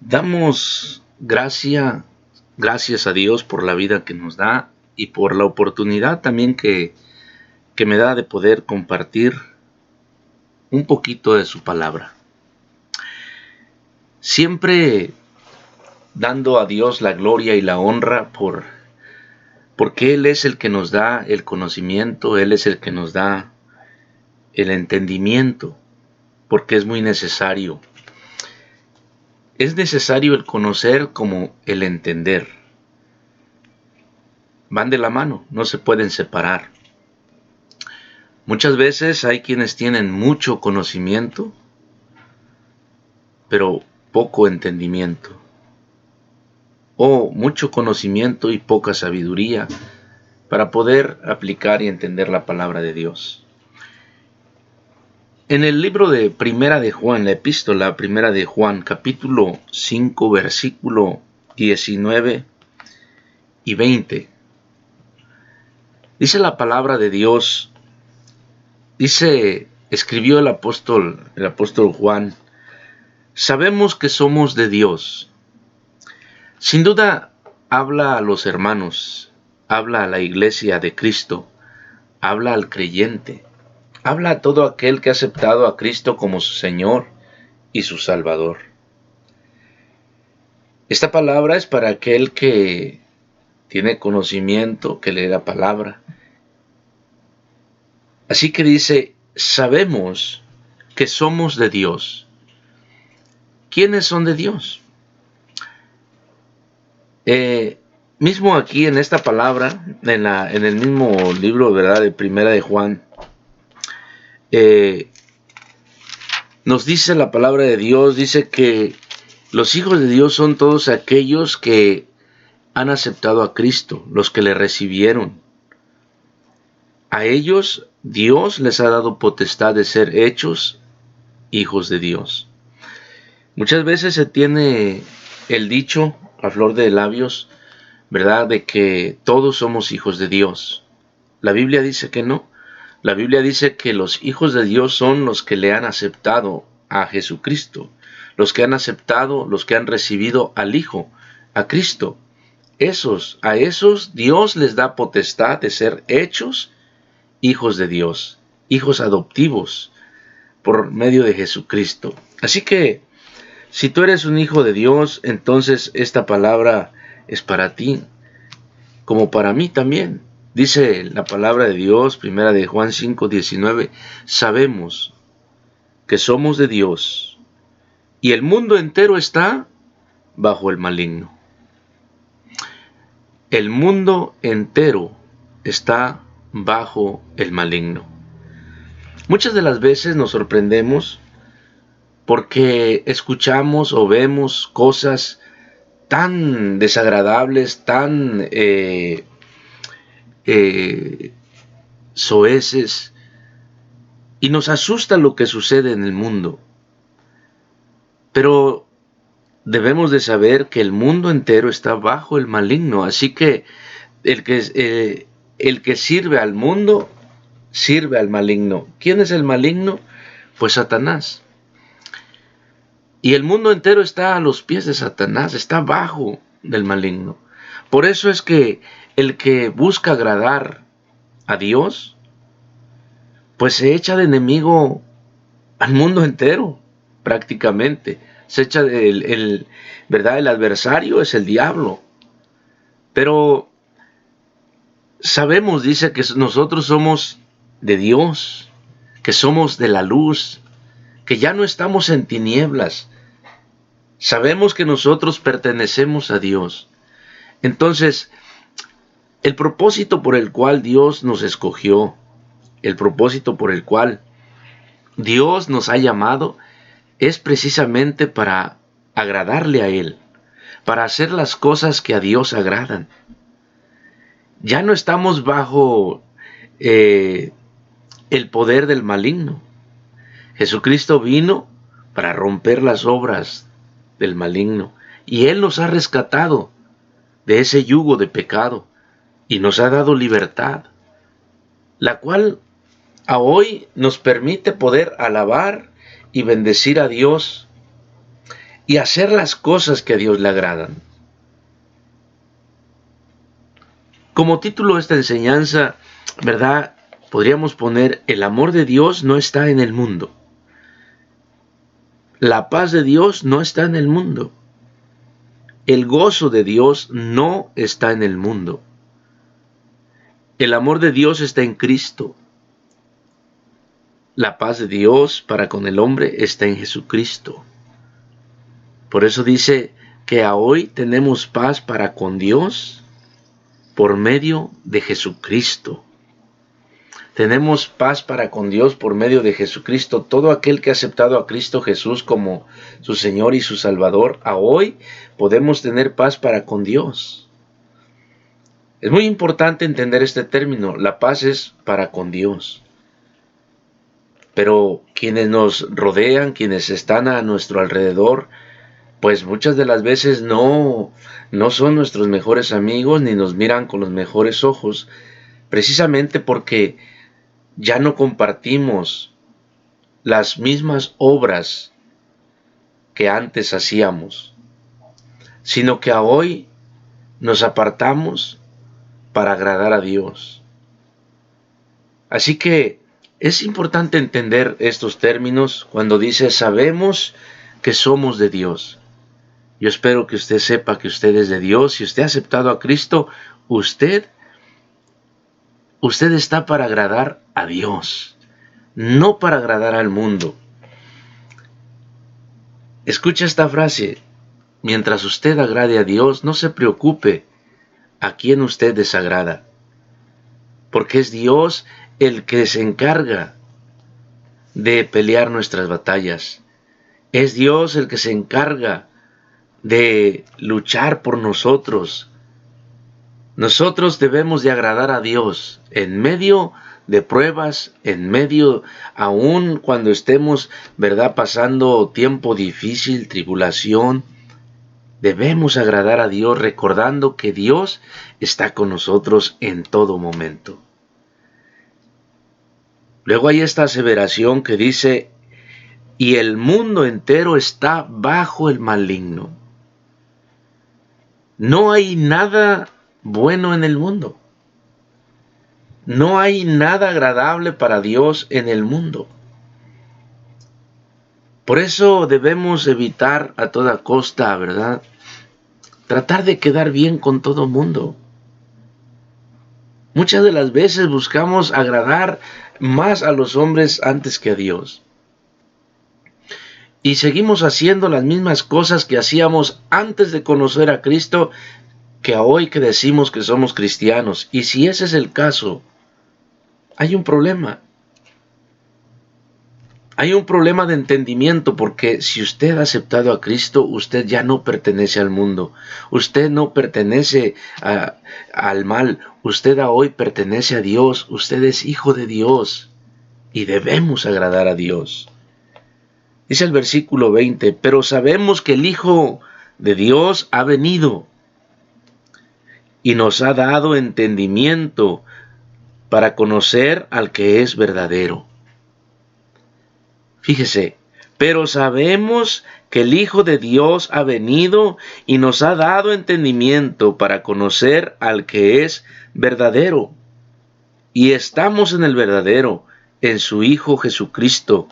Damos gracias a Dios por la vida que nos da y por la oportunidad también que me da de poder compartir un poquito de su palabra. Siempre dando a Dios la gloria y la honra porque Él es el que nos da el conocimiento, Él es el que nos da el entendimiento, porque es muy necesario. Es necesario el conocer como el entender. Van de la mano, no se pueden separar. Muchas veces hay quienes tienen mucho conocimiento, pero poco entendimiento. O mucho conocimiento y poca sabiduría para poder aplicar y entender la palabra de Dios. En el libro de Primera de Juan, la epístola Primera de Juan, capítulo 5, versículo 19 y 20, dice la palabra de Dios. Escribió el apóstol Juan: sabemos que somos de Dios. Sin duda, habla a los hermanos, habla a la iglesia de Cristo, habla al creyente, habla a todo aquel que ha aceptado a Cristo como su Señor y su Salvador. Esta palabra es para aquel que tiene conocimiento, que lee la palabra. Así que dice, sabemos que somos de Dios. ¿Quiénes son de Dios? Mismo aquí en esta palabra, en el mismo libro, ¿verdad?, de Primera de Juan, nos dice la palabra de Dios, dice que los hijos de Dios son todos aquellos que han aceptado a Cristo, los que le recibieron. A ellos Dios les ha dado potestad de ser hechos hijos de Dios. Muchas veces se tiene el dicho a flor de labios, ¿verdad?, de que todos somos hijos de Dios. La Biblia dice que no. La Biblia dice que los hijos de Dios son los que le han aceptado a Jesucristo, los que han aceptado, los que han recibido al Hijo, a Cristo. A esos Dios les da potestad de ser hechos hijos de Dios, hijos adoptivos por medio de Jesucristo. Así que, si tú eres un hijo de Dios, entonces esta palabra es para ti, como para mí también. Dice la palabra de Dios, Primera de Juan 5, 19, sabemos que somos de Dios y el mundo entero está bajo el maligno. El mundo entero está bajo el maligno. Muchas de las veces nos sorprendemos porque escuchamos o vemos cosas tan desagradables, tan soeces, y nos asusta lo que sucede en el mundo. Pero debemos de saber que el mundo entero está bajo el maligno, así que el que sirve al mundo, sirve al maligno. ¿Quién es el maligno? Pues Satanás. Y el mundo entero está a los pies de Satanás, está bajo del maligno. Por eso es que el que busca agradar a Dios, pues se echa de enemigo al mundo entero, prácticamente. Se echa ¿verdad? El adversario es el diablo. Pero sabemos, dice, que nosotros somos de Dios, que somos de la luz, que ya no estamos en tinieblas. Sabemos que nosotros pertenecemos a Dios. Entonces, el propósito por el cual Dios nos escogió, el propósito por el cual Dios nos ha llamado, es precisamente para agradarle a Él, para hacer las cosas que a Dios agradan. Ya no estamos bajo el poder del maligno. Jesucristo vino para romper las obras del maligno y Él nos ha rescatado de ese yugo de pecado y nos ha dado libertad, la cual a hoy nos permite poder alabar y bendecir a Dios y hacer las cosas que a Dios le agradan. Como título de esta enseñanza, ¿verdad? Podríamos poner: el amor de Dios no está en el mundo. La paz de Dios no está en el mundo. El gozo de Dios no está en el mundo. El amor de Dios está en Cristo. La paz de Dios para con el hombre está en Jesucristo. Por eso dice que hoy tenemos paz para con Dios por medio de Jesucristo. Tenemos paz para con Dios por medio de Jesucristo. Todo aquel que ha aceptado a Cristo Jesús como su Señor y su Salvador, a hoy podemos tener paz para con Dios. Es muy importante entender este término. La paz es para con Dios. Pero quienes nos rodean, quienes están a nuestro alrededor, pues muchas de las veces no son nuestros mejores amigos ni nos miran con los mejores ojos, precisamente porque ya no compartimos las mismas obras que antes hacíamos, sino que a hoy nos apartamos para agradar a Dios. Así que es importante entender estos términos cuando dice: sabemos que somos de Dios. Yo espero que usted sepa que usted es de Dios. Si usted ha aceptado a Cristo, usted está para agradar a Dios, no para agradar al mundo. Escucha esta frase: mientras usted agrade a Dios, no se preocupe a quién usted desagrada, porque es Dios el que se encarga de pelear nuestras batallas. Es Dios el que se encarga de luchar por nosotros. Nosotros debemos de agradar a Dios en medio de pruebas, en medio, aún cuando estemos, ¿verdad?, pasando tiempo difícil, tribulación. Debemos agradar a Dios recordando que Dios está con nosotros en todo momento. Luego hay esta aseveración que dice: y el mundo entero está bajo el maligno. No hay nada bueno en el mundo. No hay nada agradable para Dios en el mundo. Por eso debemos evitar a toda costa, ¿verdad?, tratar de quedar bien con todo mundo. Muchas de las veces buscamos agradar más a los hombres antes que a Dios. Y seguimos haciendo las mismas cosas que hacíamos antes de conocer a Cristo, que a hoy que decimos que somos cristianos. Y si ese es el caso, hay un problema. Hay un problema de entendimiento, porque si usted ha aceptado a Cristo, usted ya no pertenece al mundo. Usted no pertenece al mal. Usted hoy pertenece a Dios. Usted es hijo de Dios y debemos agradar a Dios. Dice el versículo 20: pero sabemos que el Hijo de Dios ha venido y nos ha dado entendimiento para conocer al que es verdadero. Fíjese: pero sabemos que el Hijo de Dios ha venido y nos ha dado entendimiento para conocer al que es verdadero. Y estamos en el verdadero, en su Hijo Jesucristo.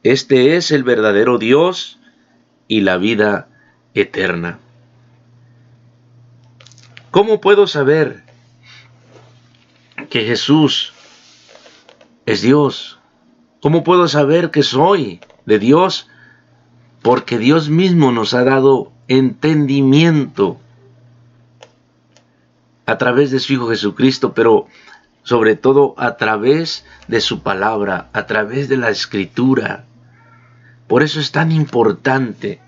Este es el verdadero Dios y la vida eterna. ¿Cómo puedo saber que Jesús es Dios? ¿Cómo puedo saber que soy de Dios? Porque Dios mismo nos ha dado entendimiento a través de su Hijo Jesucristo, pero sobre todo a través de su palabra, a través de la Escritura. Por eso es tan importante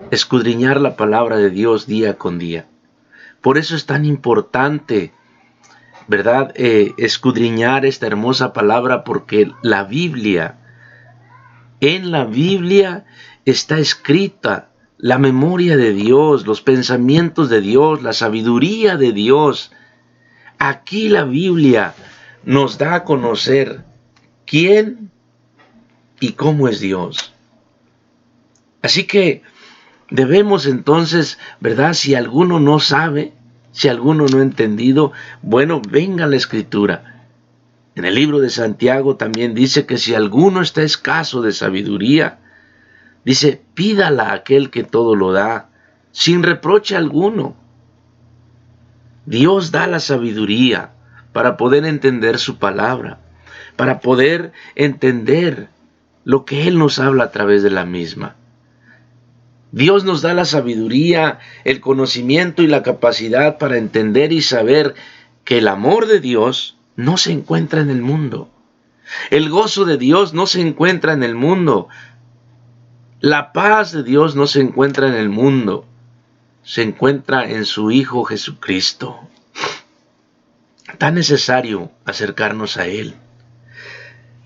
escudriñar la palabra de Dios día con día. Por eso es tan importante, ¿verdad?, escudriñar esta hermosa palabra, porque en la Biblia está escrita la memoria de Dios, los pensamientos de Dios, la sabiduría de Dios. Aquí la Biblia nos da a conocer quién y cómo es Dios. Así que Debemos entonces, ¿verdad? Si alguno no sabe, si alguno no ha entendido, bueno, venga la Escritura. En el libro de Santiago también dice que si alguno está escaso de sabiduría, dice, pídala a aquel que todo lo da, sin reproche alguno. Dios da la sabiduría para poder entender su palabra, para poder entender lo que Él nos habla a través de la misma. Dios nos da la sabiduría, el conocimiento y la capacidad para entender y saber que el amor de Dios no se encuentra en el mundo. El gozo de Dios no se encuentra en el mundo. La paz de Dios no se encuentra en el mundo. Se encuentra en su Hijo Jesucristo. Tan necesario acercarnos a Él.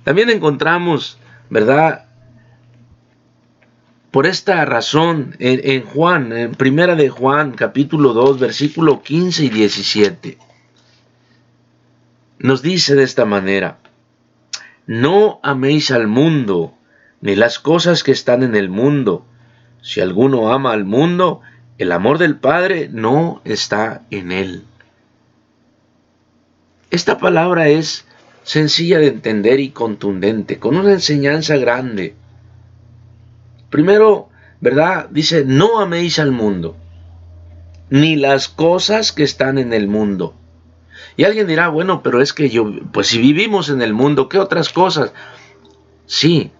También encontramos, ¿verdad? Por esta razón, en Juan, en Primera de Juan, capítulo 2, versículo 15 y 17, nos dice de esta manera: no améis al mundo, ni las cosas que están en el mundo. Si alguno ama al mundo, el amor del Padre no está en él. Esta palabra es sencilla de entender y contundente, con una enseñanza grande. Primero, ¿verdad? Dice, no améis al mundo, ni las cosas que están en el mundo. Y alguien dirá, bueno, pero es que pues si vivimos en el mundo, ¿qué otras cosas? Sí,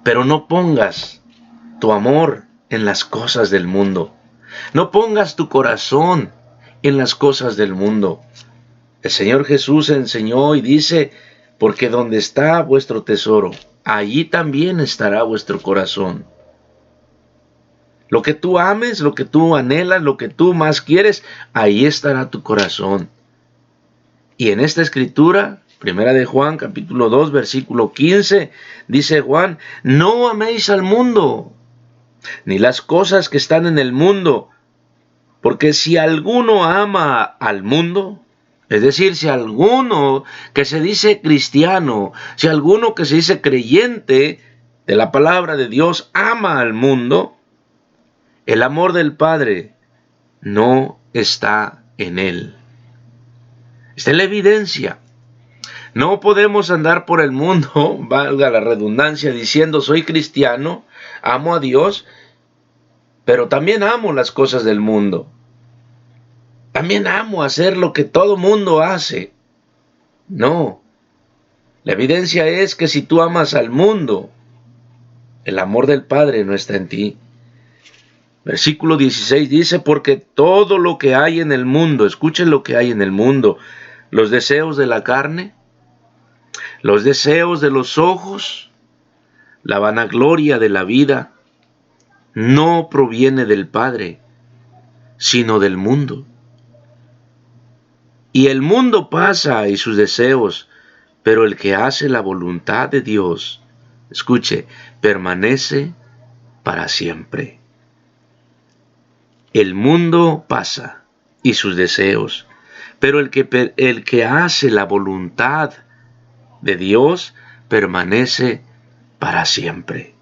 pero no pongas tu amor en las cosas del mundo. No pongas tu corazón en las cosas del mundo. El Señor Jesús enseñó y dice, porque donde está vuestro tesoro, allí también estará vuestro corazón. Lo que tú ames, lo que tú anhelas, lo que tú más quieres, ahí estará tu corazón. Y en esta escritura, Primera de Juan, capítulo 2, versículo 15, dice Juan, no améis al mundo, ni las cosas que están en el mundo, porque si alguno ama al mundo, es decir, si alguno que se dice cristiano, si alguno que se dice creyente de la palabra de Dios ama al mundo, el amor del Padre no está en él. Esta es la evidencia. No podemos andar por el mundo, valga la redundancia, diciendo soy cristiano, amo a Dios, pero también amo las cosas del mundo. También amo hacer lo que todo mundo hace. No. La evidencia es que si tú amas al mundo, el amor del Padre no está en ti. Versículo 16 dice, porque todo lo que hay en el mundo, escuchen lo que hay en el mundo, los deseos de la carne, los deseos de los ojos, la vanagloria de la vida, no proviene del Padre, sino del mundo. Y el mundo pasa y sus deseos, pero el que hace la voluntad de Dios, escuche, permanece para siempre. El mundo pasa y sus deseos, pero el que hace la voluntad de Dios permanece para siempre.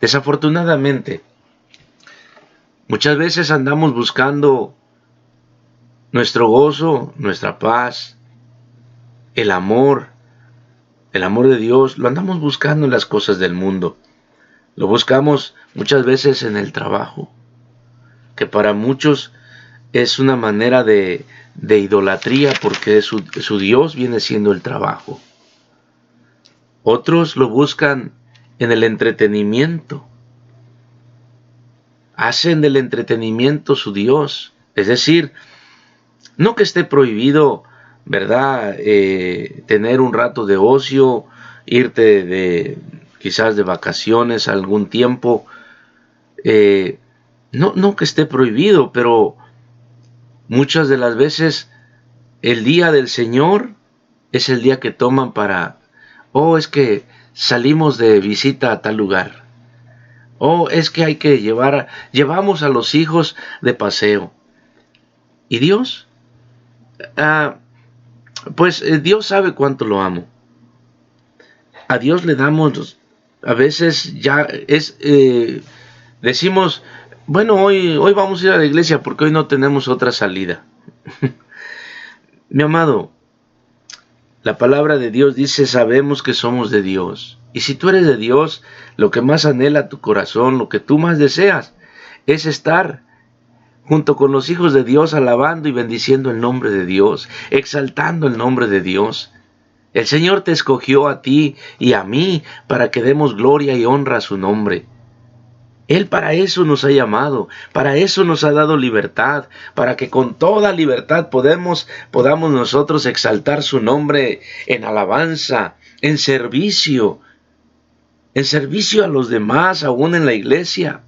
Desafortunadamente, muchas veces andamos buscando nuestro gozo, nuestra paz, el amor de Dios, lo andamos buscando en las cosas del mundo. Lo buscamos muchas veces en el trabajo, que para muchos es una manera de idolatría porque su Dios viene siendo el trabajo. Otros lo buscan en el entretenimiento. Hacen del entretenimiento su Dios. Es decir, no que esté prohibido, ¿verdad? Tener un rato de ocio, irte quizás de vacaciones algún tiempo. No que esté prohibido, pero muchas de las veces el día del Señor es el día que toman para, es que salimos de visita a tal lugar. Es que hay que llevamos a los hijos de paseo. ¿Y Dios? Dios sabe cuánto lo amo. A Dios le damos, a veces ya es Decimos, bueno, hoy vamos a ir a la iglesia porque hoy no tenemos otra salida. Mi amado, la palabra de Dios dice, sabemos que somos de Dios. Y si tú eres de Dios, lo que más anhela tu corazón, lo que tú más deseas, es estar junto con los hijos de Dios, alabando y bendiciendo el nombre de Dios, exaltando el nombre de Dios. El Señor te escogió a ti y a mí para que demos gloria y honra a su nombre. Él para eso nos ha llamado, para eso nos ha dado libertad, para que con toda libertad podamos nosotros exaltar su nombre en alabanza, en servicio a los demás, aún en la iglesia.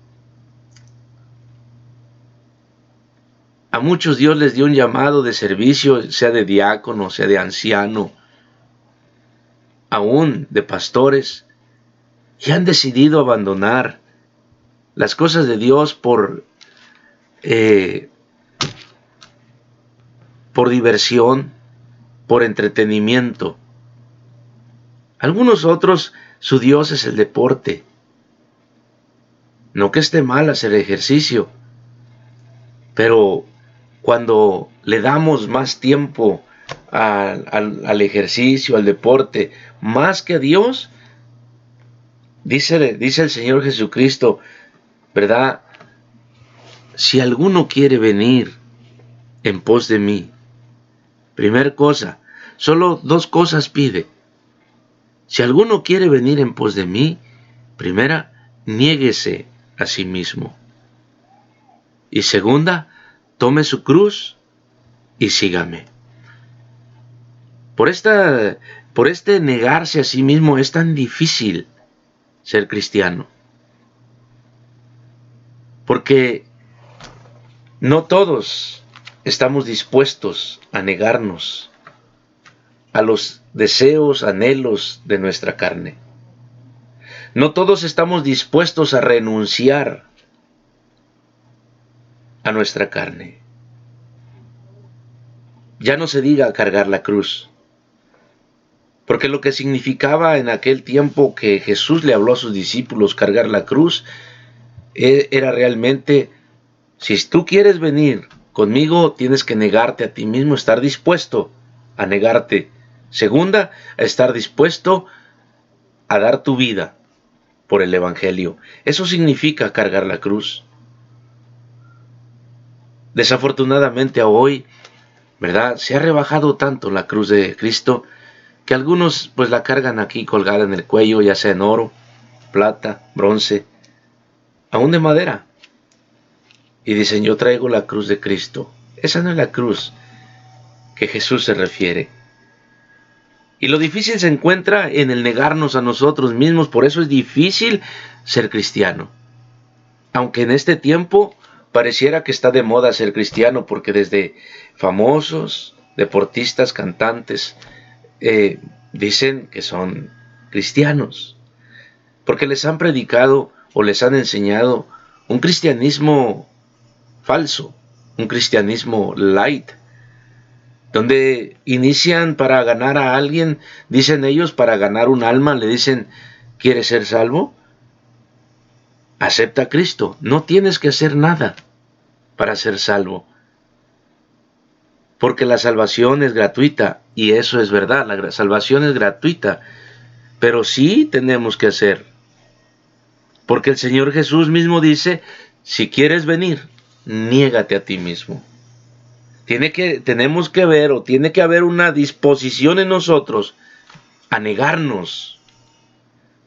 A muchos Dios les dio un llamado de servicio, sea de diácono, sea de anciano, aún de pastores, y han decidido abandonar las cosas de Dios por diversión, por entretenimiento. Algunos otros, su Dios es el deporte. No que esté mal hacer ejercicio, pero cuando le damos más tiempo al ejercicio, al deporte, más que a Dios, dice el Señor Jesucristo, ¿verdad? Si alguno quiere venir en pos de mí, primer cosa, solo 2 cosas pide. Si alguno quiere venir en pos de mí, primera, niéguese a sí mismo. Y segunda, tome su cruz y sígame. Por este negarse a sí mismo es tan difícil ser cristiano. Porque no todos estamos dispuestos a negarnos a los deseos, anhelos de nuestra carne. No todos estamos dispuestos a renunciar a nuestra carne. Ya no se diga cargar la cruz. Porque lo que significaba en aquel tiempo que Jesús le habló a sus discípulos cargar la cruz, era realmente, si tú quieres venir conmigo, tienes que negarte a ti mismo, estar dispuesto a negarte. Segunda, a estar dispuesto a dar tu vida por el Evangelio. Eso significa cargar la cruz. Desafortunadamente hoy, ¿verdad? Se ha rebajado tanto la cruz de Cristo que algunos pues la cargan aquí colgada en el cuello, ya sea en oro, plata, bronce, aún de madera. Y dicen, yo traigo la cruz de Cristo. Esa no es la cruz que Jesús se refiere. Y lo difícil se encuentra en el negarnos a nosotros mismos, por eso es difícil ser cristiano. Aunque en este tiempo pareciera que está de moda ser cristiano, porque desde famosos, deportistas, cantantes, dicen que son cristianos, porque les han predicado o les han enseñado un cristianismo falso, un cristianismo light, donde inician para ganar a alguien, dicen ellos, para ganar un alma, le dicen, ¿quieres ser salvo? Acepta a Cristo, no tienes que hacer nada para ser salvo, porque la salvación es gratuita, y eso es verdad, la salvación es gratuita, pero sí tenemos que hacer, porque el Señor Jesús mismo dice, si quieres venir, niégate a ti mismo. Tenemos que ver, o tiene que haber una disposición en nosotros a negarnos.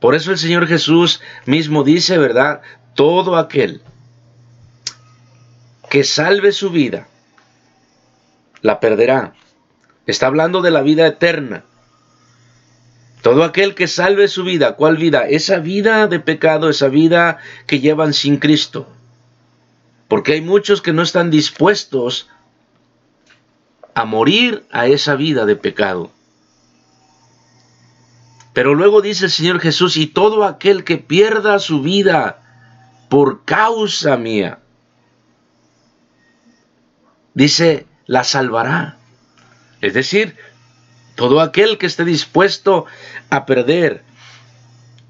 Por eso el Señor Jesús mismo dice, ¿verdad? Todo aquel que salve su vida, la perderá. Está hablando de la vida eterna. Todo aquel que salve su vida, ¿cuál vida? Esa vida de pecado, esa vida que llevan sin Cristo. Porque hay muchos que no están dispuestos a morir a esa vida de pecado. Pero luego dice el Señor Jesús, y todo aquel que pierda su vida por causa mía, dice, la salvará. Es decir, todo aquel que esté dispuesto a perder,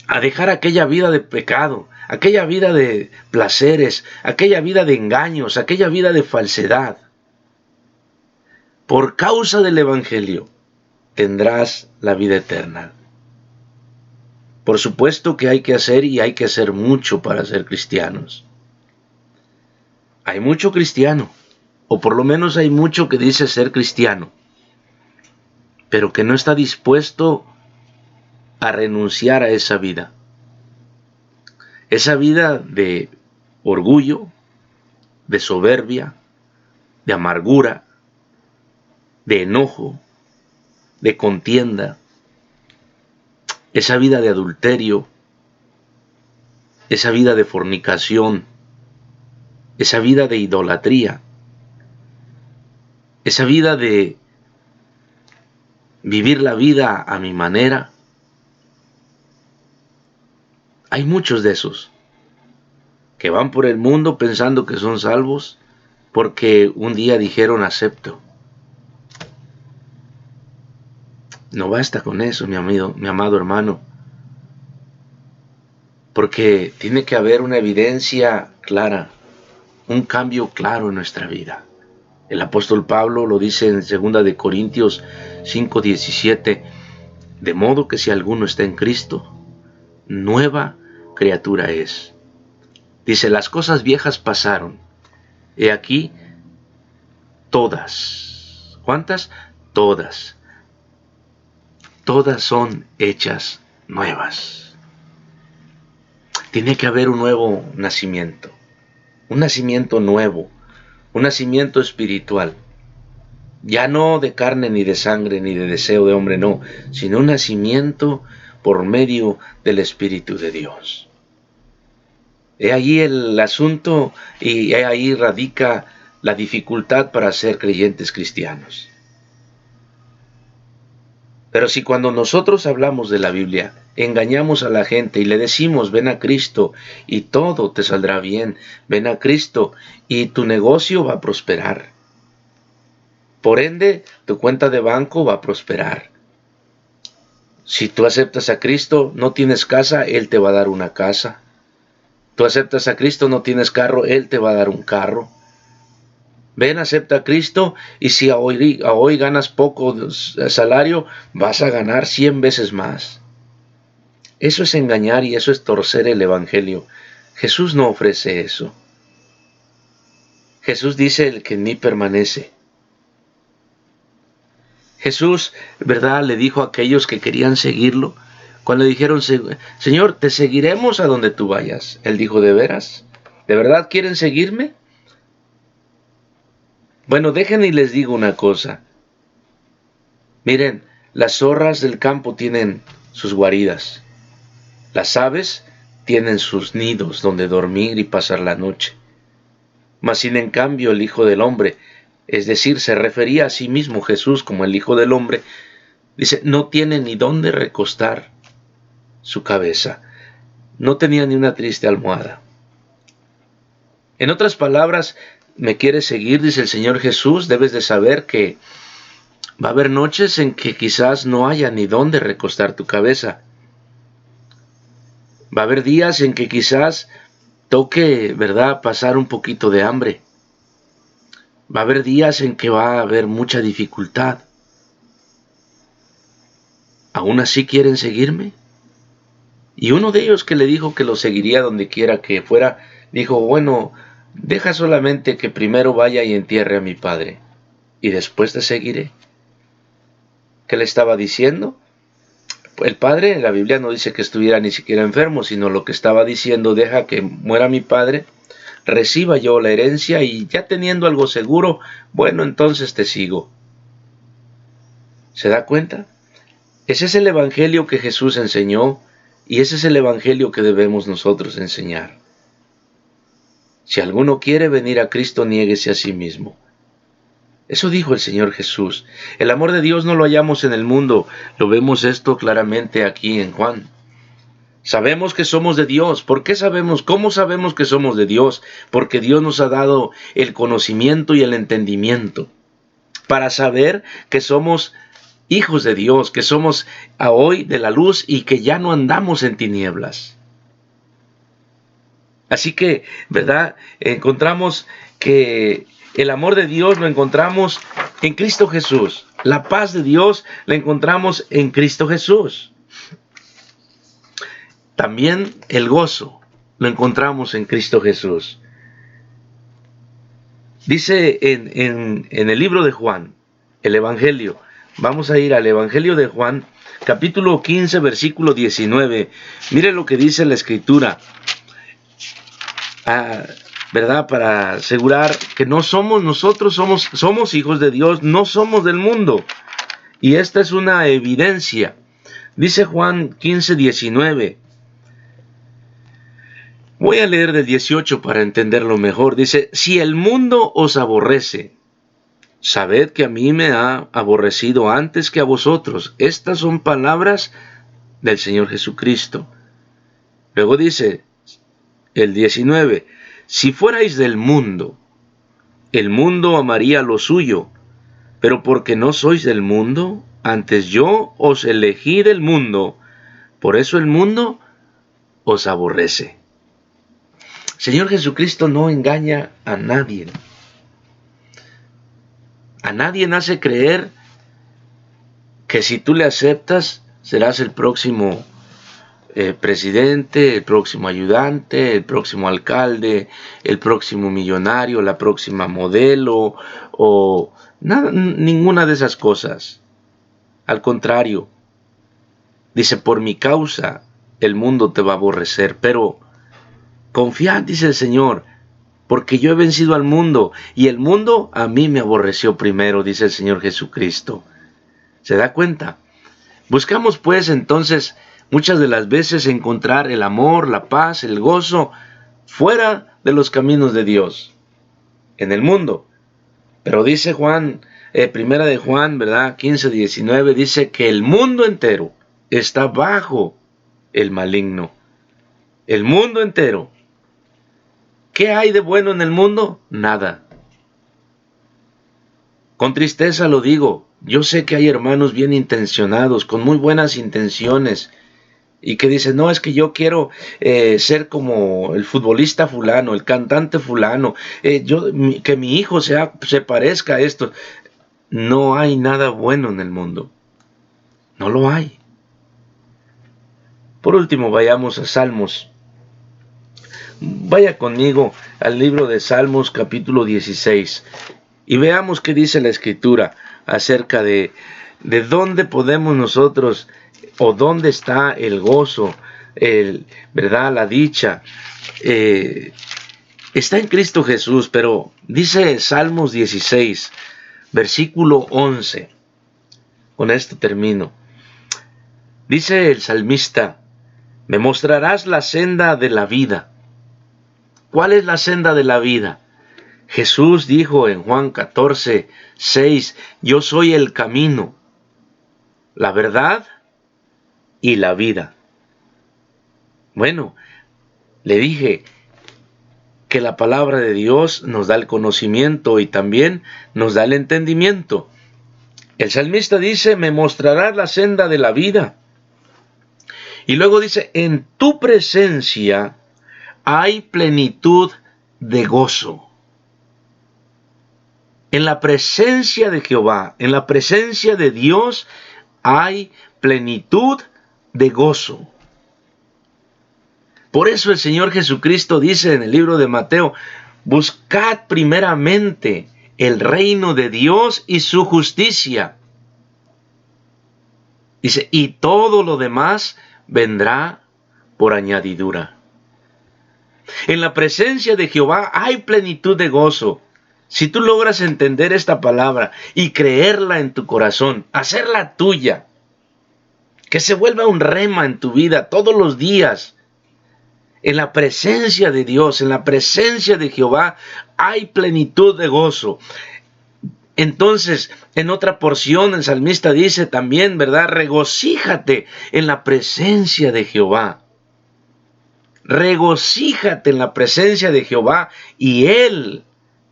a dejar aquella vida de pecado, aquella vida de placeres, aquella vida de engaños, aquella vida de falsedad. Por causa del Evangelio tendrás la vida eterna. Por supuesto que hay que hacer y hay que hacer mucho para ser cristianos. Hay mucho cristiano, o por lo menos hay mucho que dice ser cristiano, pero que no está dispuesto a renunciar a esa vida. Esa vida de orgullo, de soberbia, de amargura, de enojo, de contienda, esa vida de adulterio, esa vida de fornicación, esa vida de idolatría, esa vida de vivir la vida a mi manera. Hay muchos de esos que van por el mundo pensando que son salvos porque un día dijeron acepto. No basta con eso, mi amado hermano, porque tiene que haber una evidencia clara, un cambio claro en nuestra vida. El apóstol Pablo lo dice en 2 de Corintios 5:17, de modo que si alguno está en Cristo, nueva criatura es. Dice, las cosas viejas pasaron, he aquí todas. ¿Cuántas? Todas. Todas son hechas nuevas. Tiene que haber un nuevo nacimiento, un nacimiento nuevo, un nacimiento espiritual. Ya no de carne, ni de sangre, ni de deseo de hombre, no, sino un nacimiento por medio del Espíritu de Dios. He ahí el asunto y he ahí radica la dificultad para ser creyentes cristianos. Pero si cuando nosotros hablamos de la Biblia, engañamos a la gente y le decimos, ven a Cristo y todo te saldrá bien, ven a Cristo y tu negocio va a prosperar. Por ende, tu cuenta de banco va a prosperar. Si tú aceptas a Cristo, no tienes casa, Él te va a dar una casa. Tú aceptas a Cristo, no tienes carro, Él te va a dar un carro. Ven, acepta a Cristo y si a hoy ganas poco salario, vas a ganar 100 veces más. Eso es engañar y eso es torcer el Evangelio. Jesús no ofrece eso. Jesús dice el que en mí permanece. Jesús, ¿verdad?, le dijo a aquellos que querían seguirlo, cuando le dijeron, Señor, te seguiremos a donde tú vayas. Él dijo, ¿de veras? ¿De verdad quieren seguirme? Bueno, dejen y les digo una cosa. Miren, las zorras del campo tienen sus guaridas. Las aves tienen sus nidos donde dormir y pasar la noche. Mas sin en cambio el Hijo del Hombre, es decir, se refería a sí mismo Jesús como el Hijo del Hombre, dice, no tiene ni dónde recostar su cabeza. No tenía ni una triste almohada. En otras palabras, ¿me quieres seguir?, dice el Señor Jesús, debes de saber que va a haber noches en que quizás no haya ni dónde recostar tu cabeza. Va a haber días en que quizás toque, ¿verdad?, pasar un poquito de hambre. Va a haber días en que va a haber mucha dificultad. ¿Aún así quieren seguirme? Y uno de ellos que le dijo que lo seguiría donde quiera que fuera, dijo, bueno, deja solamente que primero vaya y entierre a mi padre, y después te seguiré. ¿Qué le estaba diciendo? El padre en la Biblia no dice que estuviera ni siquiera enfermo, sino lo que estaba diciendo, deja que muera mi padre, reciba yo la herencia y ya teniendo algo seguro, bueno, entonces te sigo. ¿Se da cuenta? Ese es el evangelio que Jesús enseñó y ese es el evangelio que debemos nosotros enseñar. Si alguno quiere venir a Cristo, niéguese a sí mismo. Eso dijo el Señor Jesús. El amor de Dios no lo hallamos en el mundo, lo vemos esto claramente aquí en Juan. Sabemos que somos de Dios. ¿Por qué sabemos? ¿Cómo sabemos que somos de Dios? Porque Dios nos ha dado el conocimiento y el entendimiento para saber que somos hijos de Dios, que somos a hoy de la luz y que ya no andamos en tinieblas. Así que, ¿verdad? Encontramos que el amor de Dios lo encontramos en Cristo Jesús. La paz de Dios la encontramos en Cristo Jesús. También el gozo lo encontramos en Cristo Jesús. Dice en el libro de Juan, el Evangelio. Vamos a ir al Evangelio de Juan, capítulo 15, versículo 19. Mire lo que dice la Escritura. ¿Verdad? Para asegurar que no somos nosotros, somos hijos de Dios, no somos del mundo. Y esta es una evidencia. Dice Juan 15, 19. Voy a leer del 18 para entenderlo mejor. Dice, si el mundo os aborrece, sabed que a mí me ha aborrecido antes que a vosotros. Estas son palabras del Señor Jesucristo. Luego dice el 19, si fuerais del mundo, el mundo amaría lo suyo, pero porque no sois del mundo, antes yo os elegí del mundo, por eso el mundo os aborrece. Señor Jesucristo no engaña a nadie. A nadie hace creer que si tú le aceptas, serás el próximo presidente, el próximo ayudante, el próximo alcalde, el próximo millonario, la próxima modelo, o nada, ninguna de esas cosas. Al contrario, dice, por mi causa el mundo te va a aborrecer, pero confiad, dice el Señor, porque yo he vencido al mundo, y el mundo a mí me aborreció primero, dice el Señor Jesucristo. ¿Se da cuenta? Buscamos pues entonces muchas de las veces encontrar el amor, la paz, el gozo fuera de los caminos de Dios, en el mundo. Pero dice Juan, primera de Juan, ¿verdad? 15, 19, dice que el mundo entero está bajo el maligno. El mundo entero. ¿Qué hay de bueno en el mundo? Nada. Con tristeza lo digo. Yo sé que hay hermanos bien intencionados, con muy buenas intenciones, y que dicen, no, es que yo quiero ser como el futbolista fulano, el cantante fulano, que mi hijo se parezca a esto. No hay nada bueno en el mundo. No lo hay. Por último, vayamos a Salmos. Vaya conmigo al libro de Salmos, capítulo 16, y veamos qué dice la Escritura acerca de dónde podemos nosotros, o dónde está el gozo, ¿verdad? La dicha. Está en Cristo Jesús, pero dice Salmos 16, versículo 11. Con esto termino. Dice el salmista, me mostrarás la senda de la vida. ¿Cuál es la senda de la vida? Jesús dijo en Juan 14, 6, yo soy el camino, la verdad y la vida. Bueno, le dije que la palabra de Dios nos da el conocimiento y también nos da el entendimiento. El salmista dice, me mostrarás la senda de la vida. Y luego dice, en tu presencia hay plenitud de gozo. En la presencia de Jehová, en la presencia de Dios, hay plenitud de gozo. Por eso el Señor Jesucristo dice en el libro de Mateo, buscad primeramente el reino de Dios y su justicia. Dice, y todo lo demás vendrá por añadidura. En la presencia de Jehová hay plenitud de gozo. Si tú logras entender esta palabra y creerla en tu corazón, hacerla tuya, que se vuelva un rema en tu vida todos los días, en la presencia de Dios, en la presencia de Jehová, hay plenitud de gozo. Entonces, en otra porción, el salmista dice también, ¿verdad? Regocíjate en la presencia de Jehová. Regocíjate en la presencia de Jehová y Él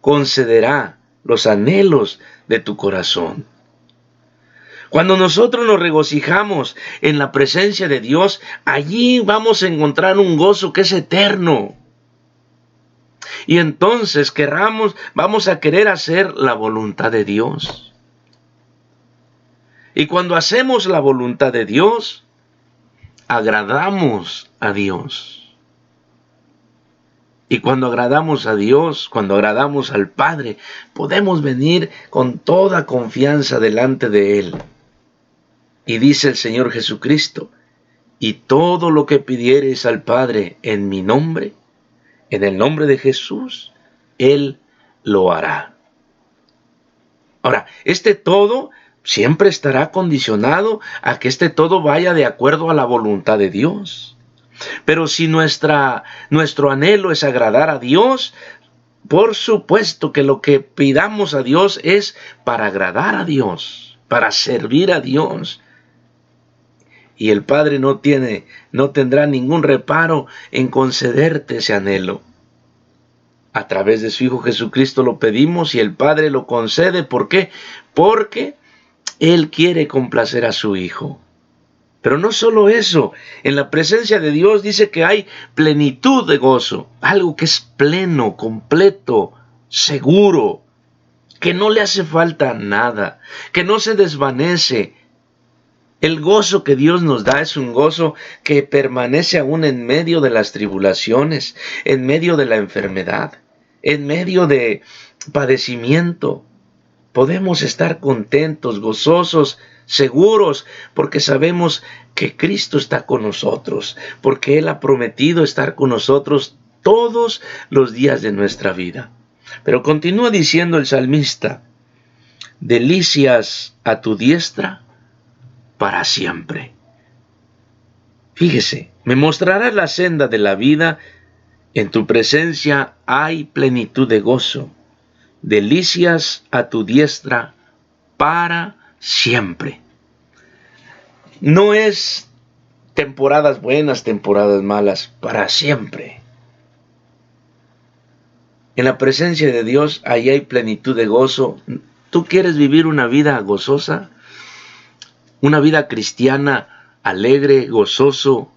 concederá los anhelos de tu corazón. Cuando nosotros nos regocijamos en la presencia de Dios, allí vamos a encontrar un gozo que es eterno. Y entonces vamos a querer hacer la voluntad de Dios. Y cuando hacemos la voluntad de Dios, agradamos a Dios. Y cuando agradamos a Dios, cuando agradamos al Padre, podemos venir con toda confianza delante de Él. Y dice el Señor Jesucristo, y todo lo que pidiereis al Padre en mi nombre, en el nombre de Jesús, Él lo hará. Ahora, este todo siempre estará condicionado a que este todo vaya de acuerdo a la voluntad de Dios. Pero si nuestro anhelo es agradar a Dios, por supuesto que lo que pidamos a Dios es para agradar a Dios, para servir a Dios. Y el Padre no tendrá ningún reparo en concederte ese anhelo. A través de su Hijo Jesucristo lo pedimos y el Padre lo concede. ¿Por qué? Porque Él quiere complacer a su Hijo. Pero no solo eso, en la presencia de Dios dice que hay plenitud de gozo, algo que es pleno, completo, seguro, que no le hace falta nada, que no se desvanece. El gozo que Dios nos da es un gozo que permanece aún en medio de las tribulaciones, en medio de la enfermedad, en medio de padecimiento. Podemos estar contentos, gozosos, seguros, porque sabemos que Cristo está con nosotros, porque Él ha prometido estar con nosotros todos los días de nuestra vida. Pero continúa diciendo el salmista, delicias a tu diestra para siempre. Fíjese, me mostrarás la senda de la vida, en tu presencia hay plenitud de gozo, delicias a tu diestra para siempre. No es temporadas buenas, temporadas malas, para siempre. En la presencia de Dios, ahí hay plenitud de gozo. ¿Tú quieres vivir una vida gozosa? Una vida cristiana, alegre, gozoso.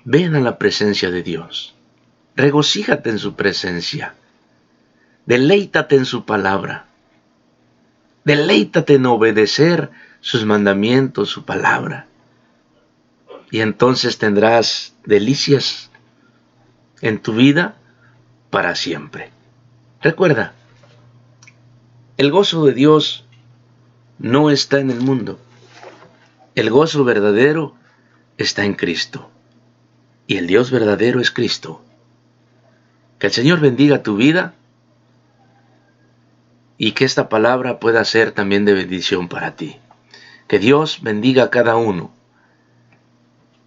Ven a la presencia de Dios. Regocíjate en su presencia. Deleítate en su palabra. Deleítate en obedecer sus mandamientos, su palabra. Y entonces tendrás delicias en tu vida para siempre. Recuerda, el gozo de Dios no está en el mundo. El gozo verdadero está en Cristo. Y el Dios verdadero es Cristo. Que el Señor bendiga tu vida y que esta palabra pueda ser también de bendición para ti. Que Dios bendiga a cada uno.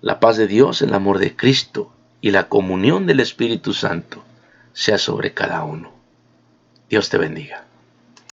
La paz de Dios, el amor de Cristo y la comunión del Espíritu Santo sea sobre cada uno. Dios te bendiga.